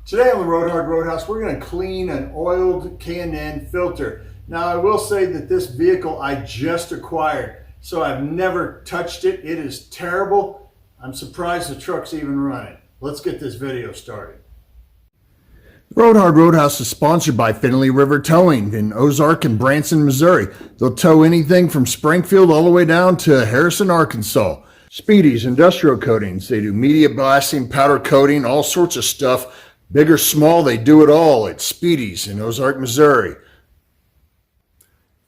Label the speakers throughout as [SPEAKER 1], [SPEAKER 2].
[SPEAKER 1] Today on the Roadhouse, we're going to clean an oiled K&N filter. Now, I will say that this vehicle I just acquired, so I've never touched it. It is terrible. I'm surprised the truck's even running. Let's get this video started. Roadhouse is sponsored by Finley River Towing in Ozark and Branson, Missouri. They'll tow anything from Springfield all the way down to Harrison, Arkansas. Speedy's Industrial Coatings. They do media blasting, powder coating, all sorts of stuff. Big or small, they do it all at Speedy's in Ozark, Missouri.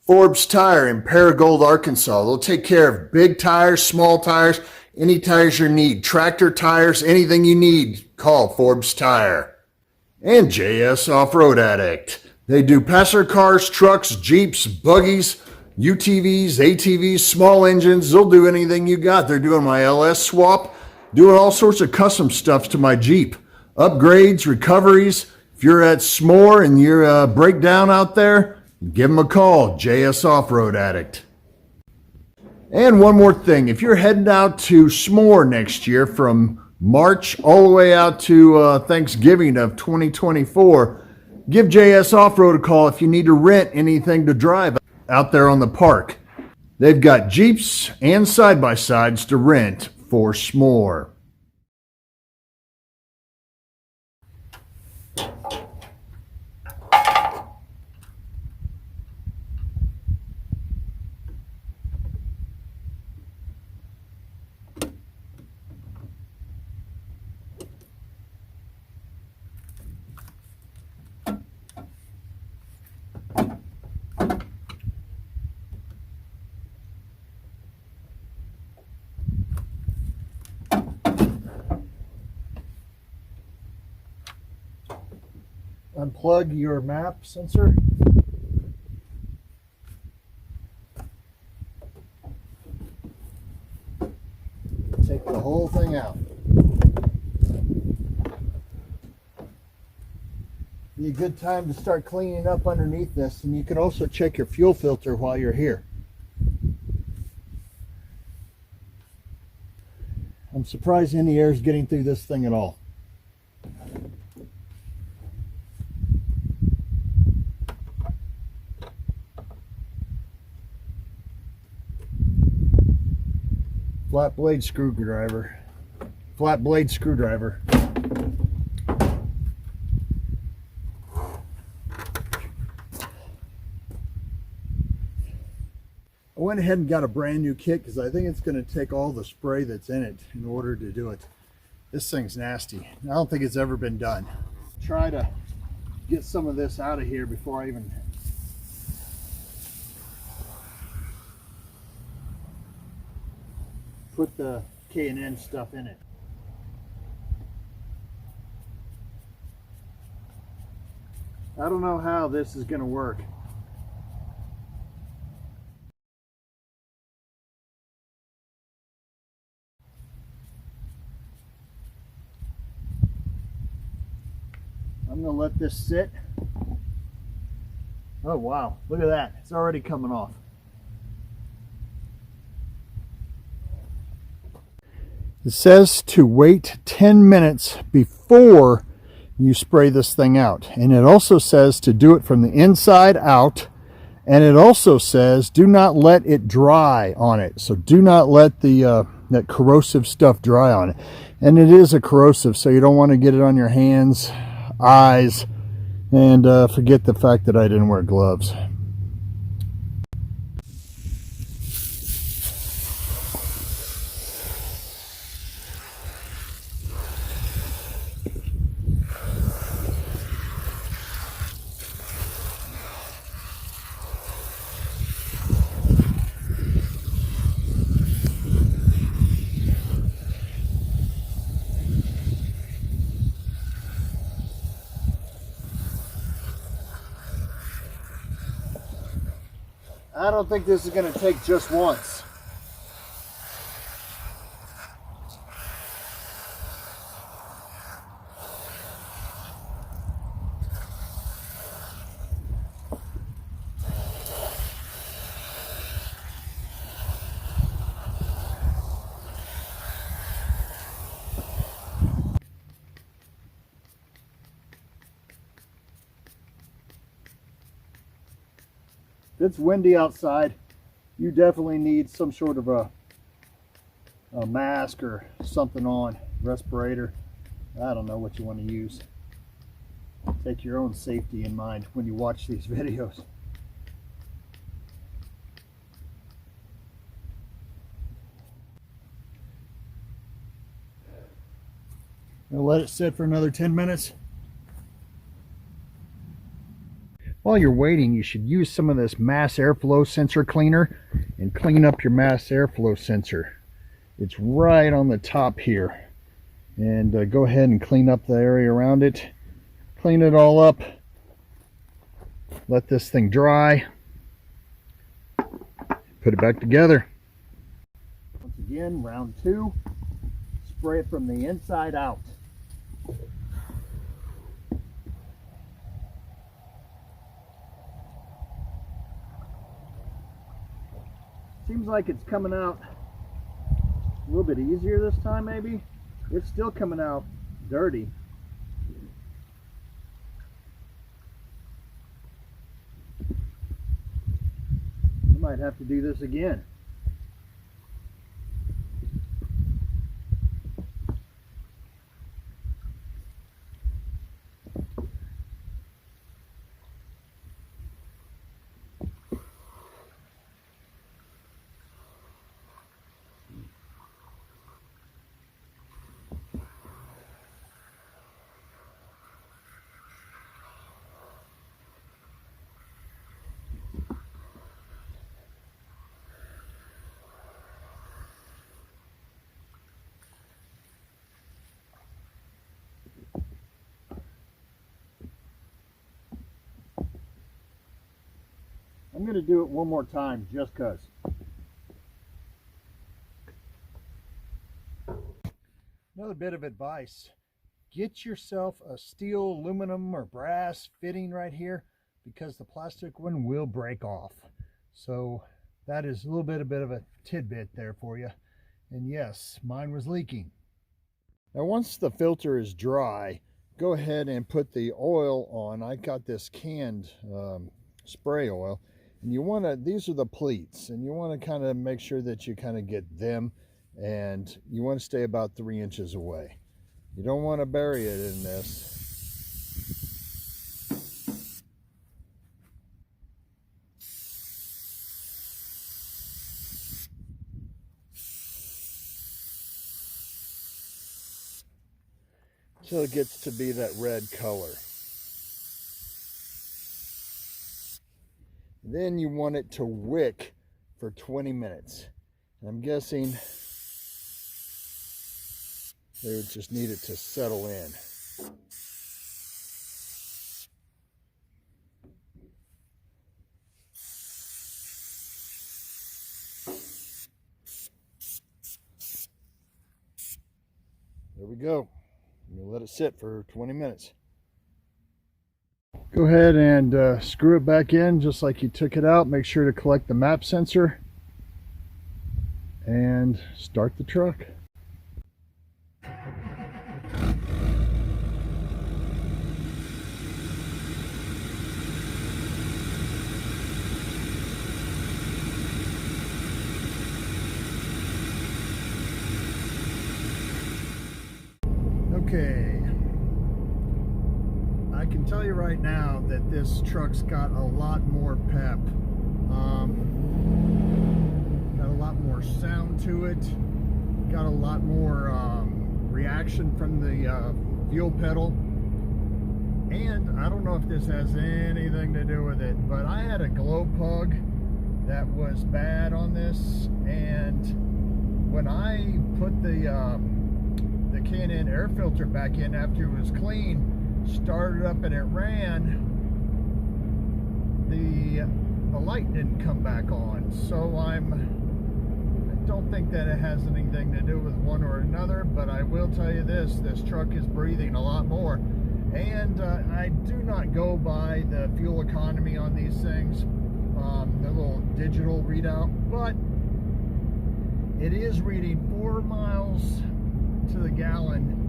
[SPEAKER 1] Forbes Tire in Paragould, Arkansas. They'll take care of big tires, small tires, any tires you need. Tractor tires, anything you need, call Forbes Tire. And JS Off-Road Addict. They do passenger cars, trucks, Jeeps, buggies, UTVs, ATVs, small engines. They'll do anything you got. They're doing my LS swap, doing all sorts of custom stuff to my Jeep. Upgrades, recoveries. If you're at S'more and you're breakdown out there, give them a call, JS Off-Road Addict. And one more thing, if you're heading out to S'more next year from March all the way out to Thanksgiving of 2024, give JS Off-Road a call if you need to rent anything to drive out there on the park. They've got Jeeps and side-by-sides to rent for S'more. Unplug your map sensor. Take the whole thing out. Be a good time to start cleaning up underneath this, and you can also check your fuel filter while you're here. I'm surprised any air is getting through this thing at all. Flat blade screwdriver. Flat blade screwdriver. I went ahead and got a brand new kit because I think it's going to take all the spray that's in it in order to do it. This thing's nasty. I don't think it's ever been done. Try to get some of this out of here before I even put the K&N stuff in it. I don't know how this is going to work. I'm going to let this sit. Oh wow, look at that. It's already coming off. It says to wait 10 minutes before you spray this thing out. And it also says to do it from the inside out. And it also says do not let it dry on it. So do not let the that corrosive stuff dry on it. And it is a corrosive, so you don't want to get it on your hands, eyes, and forget the fact that I didn't wear gloves. I don't think this is going to take just once.
[SPEAKER 2] it's windy outside, you definitely need some sort of a mask or something on, respirator. I don't know what you want to use. Take your own safety in mind when you watch these videos. I'll let it sit for another 10 minutes. While you're waiting, you should use some of this mass airflow sensor cleaner and clean up your mass airflow sensor. It's right on the top here. And go ahead and clean up the area around it. Clean it all up. Let this thing dry. Put it back together. Once again, round 2. Spray it from the inside out. Seems like it's coming out a little bit easier this time, maybe. It's still coming out dirty. I might have to do this again. I'm going to do it one more time just because. Another bit of advice. Get yourself a steel, aluminum, or brass fitting right here because the plastic one will break off. So that is a little bit of a tidbit there for you. And yes, mine was leaking. Now once the filter is dry, go ahead and put the oil on. I got this canned spray oil. And you want to, these are the pleats, and you want to kind of make sure that you kind of get them, and you want to stay about 3 inches away. You don't want to bury it in this. Till it gets to be that red color. Then you want it to wick for 20 minutes. And I'm guessing they would just need it to settle in. There we go. I'm going to let it sit for 20 minutes. Go ahead and screw it back in just like you took it out. Make sure to collect the map sensor and start the truck. Okay. I can tell you right now that this truck's got a lot more pep, got a lot more sound to it, got a lot more reaction from the fuel pedal. And I don't know if this has anything to do with it, but I had a glow plug that was bad on this, and when I put the K&N air filter back in after it was clean, started up and it ran, the light didn't come back on. So I don't think that it has anything to do with one or another, but I will tell you this truck is breathing a lot more. And I do not go by the fuel economy on these things, the little digital readout, but it is reading 4 miles to the gallon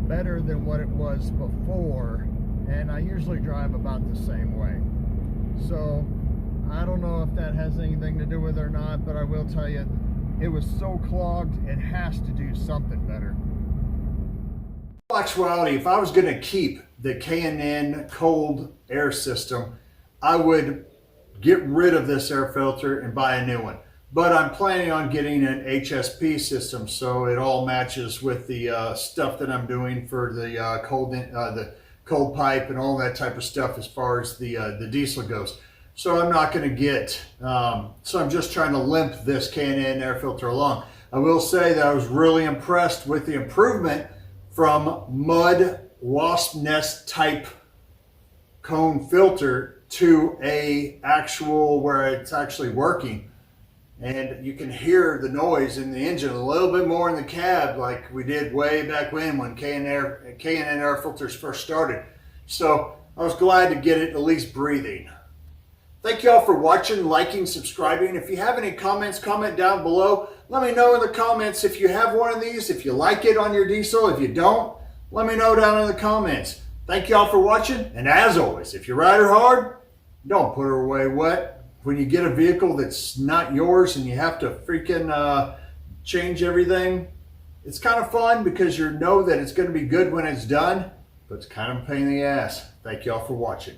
[SPEAKER 2] better than what it was before, and I usually drive about the same way. So I don't know if that has anything to do with it or not, but I will tell you, it was so clogged, it has to do something better.
[SPEAKER 1] In actuality, if I was going to keep the K&N cold air system, I would get rid of this air filter and buy a new one. But I'm planning on getting an HSP system, so it all matches with the stuff that I'm doing for the cold pipe and all that type of stuff as far as the diesel goes. So I'm not going to get, so I'm just trying to limp this K&N air filter along. I will say that I was really impressed with the improvement from mud wasp nest type cone filter to a actual where it's actually working. And you can hear the noise in the engine a little bit more in the cab like we did way back when K&N air filters first started. So I was glad to get it at least breathing. Thank you all for watching, liking, subscribing. If you have any comments, comment down below. Let me know in the comments if you have one of these, if you like it on your diesel. If you don't, let me know down in the comments. Thank you all for watching. And as always, if you ride her hard, don't put her away wet. When you get a vehicle that's not yours and you have to freaking change everything, it's kind of fun because you know that it's going to be good when it's done, but it's kind of a pain in the ass. Thank you all for watching.